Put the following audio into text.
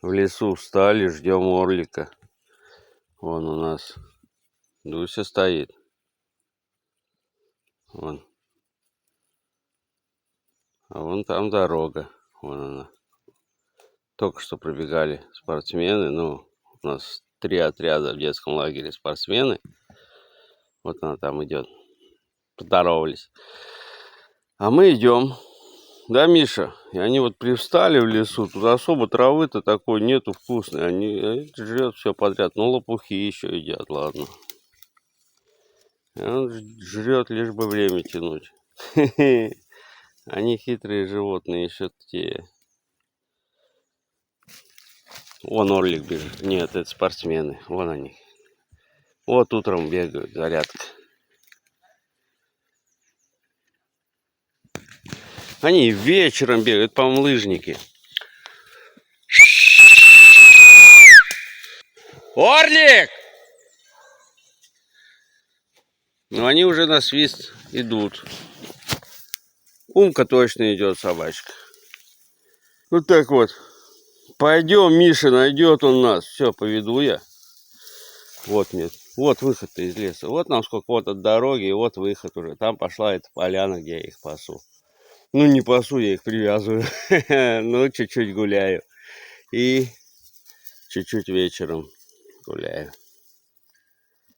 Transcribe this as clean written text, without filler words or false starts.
В лесу встали, ждем орлика. Вон у нас Дуся стоит. Вон. А вон там дорога. Вон она. Только что пробегали спортсмены. Ну, у нас 3 отряда в детском лагере спортсмены. Вот она там идет. Поздоровались. А мы идем. Да, Миша? И они вот привстали в лесу. Тут особо травы-то такой нету вкусной. Они жрет все подряд. Ну, лопухи еще едят, ладно. И он жрет, лишь бы время тянуть. Они хитрые животные, еще те. Вон орлик бежит. Нет, это спортсмены. Вон они. Вот утром бегают, зарядка. Они вечером бегают, по-моему, лыжники. Орлик! Ну, они уже на свист идут. Умка точно идет, собачка. Вот так вот. Пойдем, Миша, найдет он нас. Все, поведу я. Вот нет. Вот выход-то из леса. Вот нам сколько вот от дороги, и вот выход уже. Там пошла эта поляна, где я их пасу. Ну, не пасу, я их привязываю. Ну, чуть-чуть гуляю. И чуть-чуть вечером гуляю.